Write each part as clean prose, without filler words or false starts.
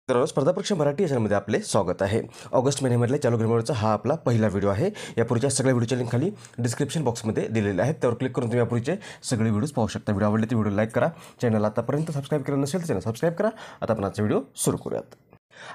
तर स्पर्धा परीक्षा मराठी या चॅनलमध्ये आपले स्वागत आहे। ऑगस्ट महिन्यामधल्या चालू घडामोडीचा हा आपला पहिला व्हिडिओ आहे। यापूर्वीच्या सगळ्या व्हिडिओच्या लिंक खाली डिस्क्रिप्शन बॉक्समध्ये दिलेले आहेत, त्यावर क्लिक करून तुम्ही यापूर्वीचे सगळे व्हिडिओज पाहू शकता। व्हिडिओ आवडले तर व्हिडिओ लाईक करा, चॅनल आतापर्यंत सबस्क्राईब केलं नसेल तर चॅनल सबस्क्राईब करा। आता आपण आजचा व्हिडिओ सुरू करूयात।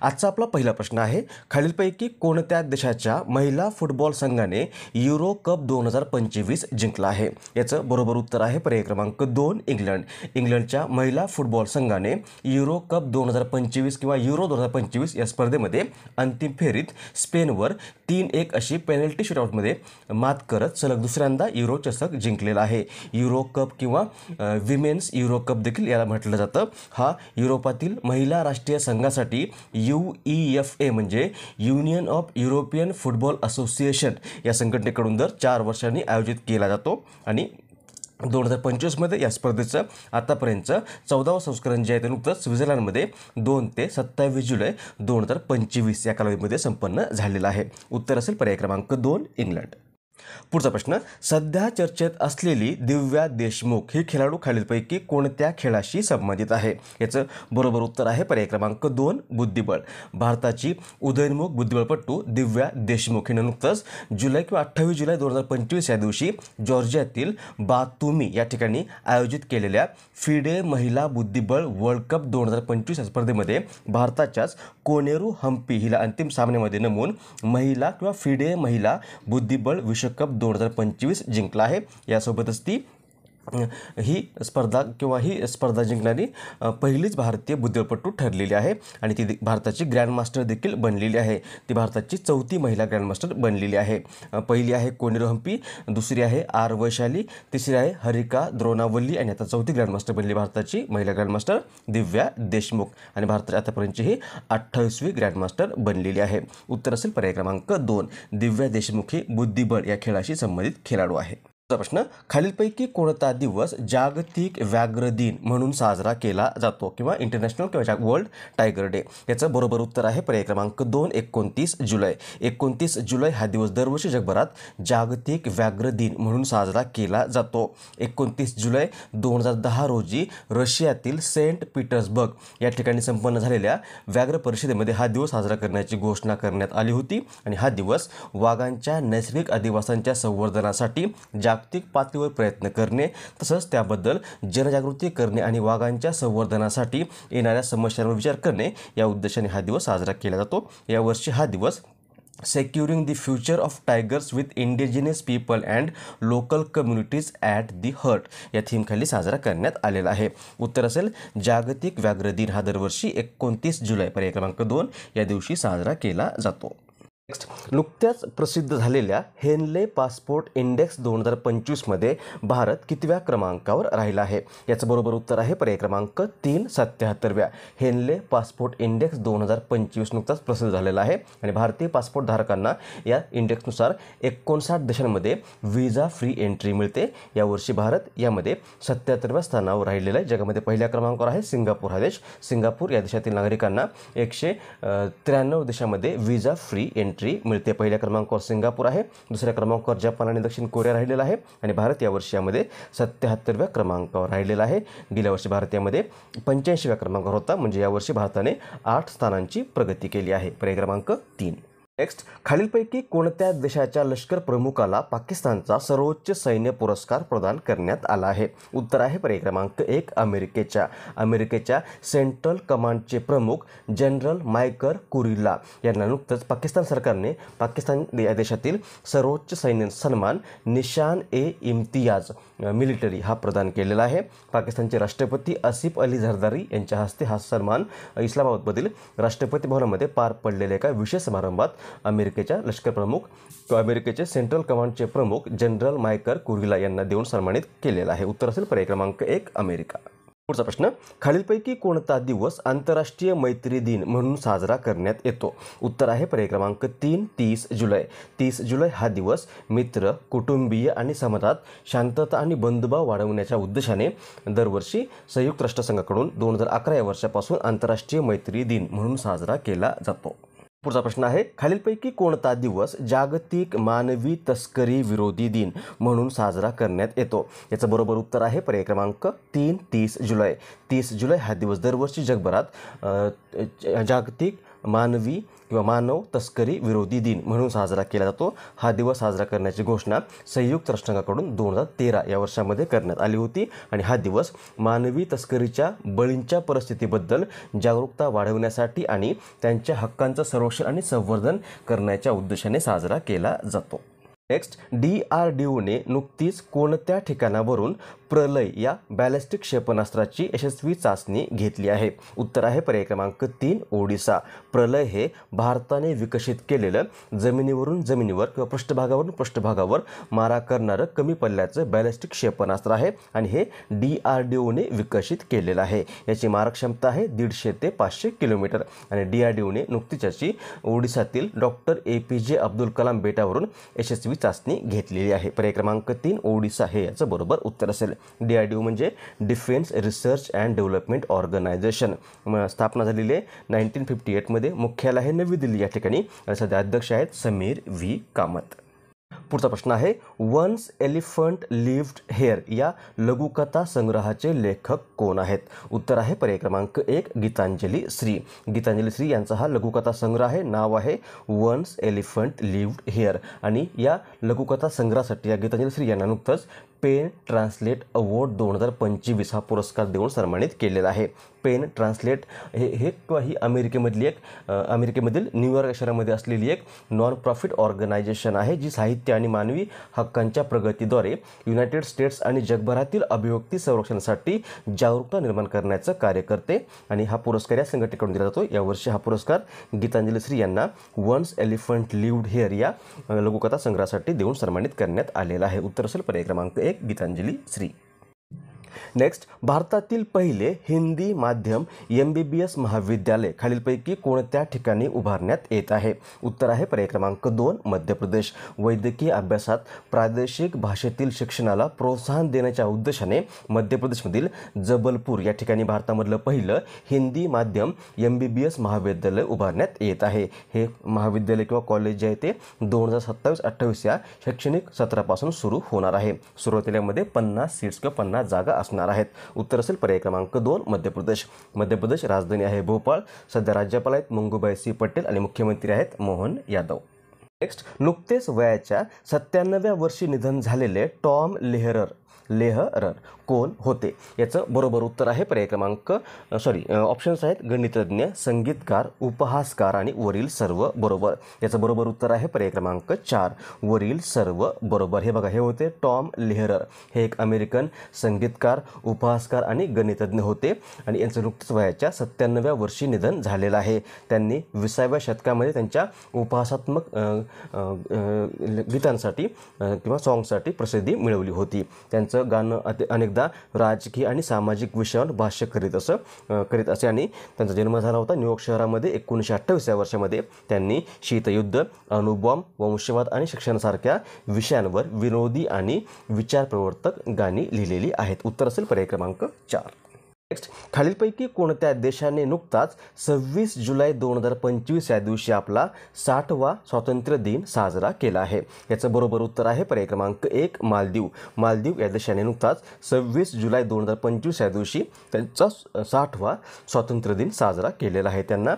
आजचा आपला पहिला प्रश्न आहे, खालीलपैकी कोणत्या देशाच्या महिला फुटबॉल संघाने युरो कप 2025 जिंकला आहे? याचं बरोबर उत्तर आहे पर्याय क्रमांक 2 इंग्लंड। इंग्लंडच्या महिला फुटबॉल संघाने युरो कप 2025 किंवा युरो 2025 या स्पर्धेमध्ये अंतिम फेरीत स्पेनवर 3-1 अशी पेनल्टी शूटआउटमध्ये मात करत सलग दुसऱ्यांदा युरो चषक जिंकलेला आहे। युरो कप किंवा विमेन्स युरो कप देखील याला म्हटलं जातं। हा युरोपातील महिला राष्ट्रीय संघासाठी UEFA म्हणजे union of European football association या संघटनेकडून दर 4 वर्षांनी आयोजित केला जातो आणि 2025 मध्ये या स्पर्धेचं आतापर्यंत 14वं संस्करण जे आहे ते नुकतंच स्वित्झर्लंडमध्ये 2 ते 27 जुलै 2025 या कालावधीमध्ये संपन्न झालेलं आहे। उत्तर असेल पर्याय क्रमांक 2 इंग्लंड। पुढचा प्रश्न, सध्या चर्चेत असलेली दिव्या देशमुख ही खेळाडू खालीलपैकी कोणत्या खेळाशी संबंधित आहे? याचं बरोबर उत्तर आहे पर्याय क्रमांक 2 बुद्धिबळ। भारताची उदयोन्मुख बुद्धिबळपटू दिव्या देशमुख हिनं नुकतंच जुलै किंवा 28 जुलै 2025 या दिवशी जॉर्जियातील बातुमी या ठिकाणी आयोजित केलेल्या फिडे महिला बुद्धिबळ वर्ल्ड कप 2025 या स्पर्धेमध्ये भारताच्याच कोनेरू हम्पी हिला अंतिम सामन्यामध्ये नमवून महिला किंवा फिडे महिला बुद्धिबळ विश्वकप 2025 जिंकला आहे। यासोबतच ती ही स्पर्धा जिंकणारी पहिलीच भारतीय बुद्धिबळपटू ठरलेली आहे आणि ती भारताची ग्रँडमास्टर देखील बनलेली आहे। ती भारताची 4थी महिला ग्रँडमास्टर बनलेली आहे। पहिली आहे कोनेरू हम्पी, दुसरी आहे आर वैशाली, तिसरी आहे हरिका द्रोणावल्ली आणि आता 4थी ग्रँडमास्टर बनली भारताची महिला ग्रँडमास्टर दिव्या देशमुख आणि भारताची आतापर्यंतची ही 28वी ग्रँडमास्टर बनलेली आहे। उत्तर असेल पर्याय क्रमांक 2 दिव्या देशमुख ही बुद्धिबळ या खेळाशी संबंधित खेळाडू आहे। प्रश्न, खालीलपैकी कोणता दिवस जागतिक व्याघ्र दिन म्हणून साजरा केला जातो किंवा इंटरनॅशनल किंवा वर्ल्ड टायगर डे? याचं बरोबर उत्तर आहे पर्याय क्रमांक 2 29 जुलै। 29 जुलै हा दिवस दरवर्षी जगभरात जागतिक व्याघ्र दिन म्हणून साजरा केला जातो। 29 जुलै 2010 रोजी रशियातील सेंट पीटर्सबर्ग या ठिकाणी संपन्न झालेल्या व्याघ्र परिषदेमध्ये हा दिवस साजरा करण्याची घोषणा करण्यात आली होती आणि हा दिवस वाघांच्या नैसर्गिक अधिवासांच्या संवर्धनासाठी जागतिक पातळीवर प्रयत्न करणे तसंच त्याबद्दल जनजागृती करणे आणि वाघांच्या संवर्धनासाठी येणाऱ्या समस्यांवर विचार करणे या उद्देशाने हा दिवस साजरा केला जातो। यावर्षी हा दिवस securing the future of tigers with indigenous people and local communities at the heart या थीमखाली साजरा करण्यात आलेला आहे। उत्तर असेल जागतिक व्याघ्र दिन हा दरवर्षी 29 जुलै पर्याय क्रमांक 2 या दिवशी साजरा केला जातो। नुकत्याच प्रसिद्ध झालेल्या हेनले पासपोर्ट इंडेक्स 2025 मध्ये भारत कितव्या क्रमांकावर राहिला आहे? याचं बरोबर उत्तर आहे पर्याय क्रमांक 3 77व्या। हेनले पासपोर्ट इंडेक्स 2025 नुकताच प्रसिद्ध झालेला आहे आणि भारतीय पासपोर्ट धारकांना या इंडेक्सनुसार 59 देशांमध्ये व्हिसा फ्री एंट्री मिळते। यावर्षी भारत यामध्ये 77व्या स्थानावर राहिलेला आहे। जगामध्ये पहिल्या क्रमांकावर आहे सिंगापूर हा देश। सिंगापूर या देशातील नागरिकांना 193 देशांमध्ये व्हिसा फ्री एंट्री मिळते। पहिल्या क्रमांकावर सिंगापूर आहे, दुसऱ्या क्रमांकावर जपान आणि दक्षिण कोरिया राहिलेला आहे आणि भारत यावर्षी यामध्ये 77व्या क्रमांकावर राहिलेला आहे। गेल्या वर्षी भारत यामध्ये 85व्या क्रमांकावर होता, म्हणजे यावर्षी भारताने 8 स्थानांची प्रगती केली आहे। पर्याय क्रमांक 3। नेक्स्ट, खालीलपैकी कोणत्या देशाच्या लष्कर प्रमुखाला पाकिस्तानचा सर्वोच्च सैन्य पुरस्कार प्रदान करण्यात आला आहे? उत्तर आहे पर्याय क्रमांक 1 अमेरिकेच्या सेंट्रल कमांडचे प्रमुख जनरल मायकर कुरिल्ला यांना नुकतंच पाकिस्तान सरकारने पाकिस्तान या देशातील सर्वोच्च सैन्य सन्मान निशान ए इम्तियाज मिलिटरी हा प्रदान केलेला आहे। पाकिस्तानचे राष्ट्रपती आसिफ अली झरदारी यांच्या हस्ते हा सन्मान इस्लामाबादमधील राष्ट्रपती भवनामध्ये पार पडलेल्या एका विशेष समारंभात अमेरिकेच्या लष्कर प्रमुख किंवा अमेरिकेचे सेंट्रल कमांडचे प्रमुख जनरल मायकर कुरिल्ला यांना देऊन सन्मानित केलेला आहे। उत्तर असेल पर्याय क्रमांक 1 अमेरिका। पुढचा प्रश्न, खालीलपैकी कोणता दिवस आंतरराष्ट्रीय मैत्री दिन म्हणून साजरा करण्यात येतो? उत्तर आहे पर्याय क्रमांक 3 30 जुलै। 30 जुलै हा दिवस मित्र, कुटुंबीय आणि समाजात शांतता आणि बंधुभाव वाढवण्याच्या उद्देशाने दरवर्षी संयुक्त राष्ट्रसंघाकडून 2011 या वर्षापासून आंतरराष्ट्रीय मैत्री दिन म्हणून साजरा केला जातो। पुढचा प्रश्न आहे, खालीलपैकी कोणता दिवस जागतिक मानवी तस्करी विरोधी दिन म्हणून साजरा करण्यात येतो? याचं बरोबर उत्तर आहे पर्याय क्रमांक 3 30 जुलै. 30 जुलै हा दिवस दरवर्षी जगभरात जागतिक मानवी किंवा मानव तस्करी विरोधी दिन म्हणून साजरा केला जातो. हा दिवस साजरा करण्याची घोषणा संयुक्त राष्ट्रांकडून 2013 या वर्षामध्ये करण्यात आली होती आणि हा दिवस मानवी तस्करीच्या बळींच्या परिस्थितीबद्दल जागरूकता वाढवण्यासाठी आणि त्यांच्या हक्कांचं संरक्षण आणि संवर्धन करण्याच्या उद्देशाने साजरा केला जातो. नेक्स्ट, DRDOने नुकतीच कोणत्या ठिकाणावरून प्रलय या बॅलिस्टिक क्षेपणास्त्राची यशस्वी चाचणी घेतली आहे? उत्तर आहे पर्याय क्रमांक 3 ओडिसा. प्रलय हे भारताने विकसित केलेलं जमिनीवरून जमिनीवर किंवा पृष्ठभागावरून पृष्ठभागावर मारा करणारं कमी पल्ल्याचं बॅलिस्टिक क्षेपणास्त्र आहे आणि हे DRDOने विकसित केलेलं आहे. याची मारक आहे 150 ते 500 किलोमीटर आणि DRDOने नुकतीच याची ओडिसातील डॉक्टर APJ अब्दुल कलाम बेटावरून यशस्वी चाचणी घेतलेली आहे. पर्याय क्रमांक 3 ओडिसा हे याचं बरोबर उत्तर असेल. DRDO म्हणजे Defence Research and Development Organisation. स्थापना झालेली आहे 1958 मध्ये. मुख्यालय आहे नवी दिल्ली या ठिकाणी. सध्या अध्यक्ष आहेत समीर V कामत. पुढचा प्रश्न आहे, वन्स एलिफंट लिव्ड हेअर या लघुकथा संग्रहाचे लेखक कोण आहेत? उत्तर आहे पर्याय क्रमांक 1 गीतांजली श्री. गीतांजली श्री यांचा हा लघुकथा संग्रह आहे. नाव आहे वन्स एलिफंट लिव्ड हेअर आणि या लघुकथा संग्रहासाठी या गीतांजली श्री यांना नुकतंच पेन ट्रान्सलेट अवॉर्ड 2025 हा पुरस्कार देऊन सन्मानित केलेला आहे. पेन ट्रान्सलेट हे किंवा ही अमेरिकेमधील न्यूयॉर्क शहरामध्ये असलेली एक नॉन प्रॉफिट ऑर्गनायझेशन आहे जी साहित्य आणि मानवी हक्कांच्या प्रगतीद्वारे युनायटेड स्टेट्स आणि जगभरातील अभिव्यक्ती संरक्षणासाठी जागरूकता निर्माण करण्याचं कार्य करते आणि हा पुरस्कार या संघटनेकडून दिला जातो. यावर्षी हा पुरस्कार गीतांजली श्री यांना वन्स एलिफंट लिव्ड हेअर या लघुकथा संग्रहासाठी देऊन सन्मानित करण्यात आलेला आहे. उत्तर असेल पर्याय क्रमांक 1 गीतांजली श्री. नेक्स्ट, भारतातील पहिले हिंदी माध्यम MBBS महाविद्यालय खालीलपैकी कोणत्या ठिकाणी उभारण्यात येत आहे? उत्तर आहे पर्याय क्रमांक 2 मध्य प्रदेश. वैद्यकीय अभ्यासात प्रादेशिक भाषेतील शिक्षणाला प्रोत्साहन देण्याच्या उद्देशाने मध्य प्रदेशमधील जबलपूर या ठिकाणी भारतामधलं पहिलं हिंदी माध्यम MBBS महाविद्यालय उभारण्यात येत आहे. हे महाविद्यालय किंवा कॉलेज जे आहे ते 2027-28 या शैक्षणिक सत्रापासून सुरू होणार आहे. सुरुवातीला मध्ये 50 सीट्स किंवा 50 जागा असणार आहेत. उत्तर असेल पर्याय क्रमांक 2 मध्य प्रदेश. मध्य प्रदेश राजधानी आहे भोपाळ. सध्या राज्यपाल आहेत मंगूबाई C पटेल आणि मुख्यमंत्री आहेत मोहन यादव. नेक्स्ट, नुकतेच वयाच्या 97व्या वर्षी निधन झालेले टॉम लेहरर कोण होते? याचं बरोबर उत्तर आहे पर्याय क्रमांक ऑप्शन्स आहेत गणितज्ञ, संगीतकार, उपहासकार आणि वरील सर्व बरोबर. याचं बरोबर उत्तर आहे पर्याय क्रमांक 4 वरील सर्व बरोबर. हे बघा, हे होते टॉम लेहरर. हे एक अमेरिकन संगीतकार, उपहासकार आणि गणितज्ञ होते आणि यांचं नुकतेच वयाच्या 97व्या वर्षी निधन झालेलं आहे. त्यांनी 20व्या शतकामध्ये त्यांच्या उपहासात्मक गीतांसाठी किंवा सॉंगसाठी प्रसिद्धी मिळवली होती. त्यांचं गाणं अनेकदा राजकीय आणि सामाजिक विषयांवर भाष्य करीत असे आणि त्यांचा जन्म झाला होता न्यूयॉर्क शहरामध्ये 1928 या वर्षामध्ये. त्यांनी शीतयुद्ध, अणुबॉम्ब, वंशवाद आणि शिक्षणासारख्या विषयांवर विनोदी आणि विचारप्रवर्तक गाणी लिहिलेली आहेत. उत्तर असेल पर्याय क्रमांक 4. नेक्स्ट, खालीलपैकी कोणत्या देशाने नुकताच 26 जुलै 2025 या दिवशी आपला 60वा स्वातंत्र्य दिन साजरा केला आहे? याचं बरोबर उत्तर आहे पर्याय क्रमांक 1 मालदीव. मालदीव या देशाने नुकताच 26 जुलै 2025 या दिवशी त्यांचा 60वा स्वातंत्र्य दिन साजरा केलेला आहे. त्यांना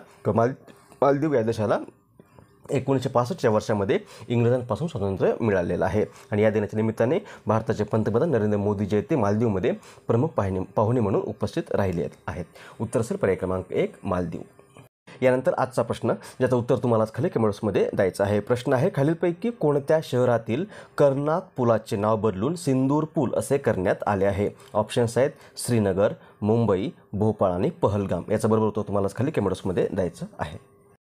मालदीव या देशाला 1965 या वर्षामध्ये इंग्रजांपासून स्वातंत्र्य मिळालेलं आहे आणि या दिनाच्या निमित्ताने भारताचे पंतप्रधान नरेंद्र मोदी जे ते मालदीवमध्ये प्रमुख पाहुणे म्हणून उपस्थित राहिले आहेत. उत्तर असेल पर्याय क्रमांक 1 मालदीव. यानंतर आजचा प्रश्न, ज्याचं उत्तर तुम्हाला खाली कमेंट्समध्ये द्यायचं आहे. प्रश्न आहे, खालीलपैकी कोणत्या शहरातील कर्नाक पुलाचे नाव बदलून सिंदूर पूल असे करण्यात आले आहे? ऑप्शन्स आहेत श्रीनगर, मुंबई, भोपाळ आणि पहलगाम. याचा बरोबर उत्तर तुम्हाला खाली कमेंट्समध्ये द्यायचं आहे.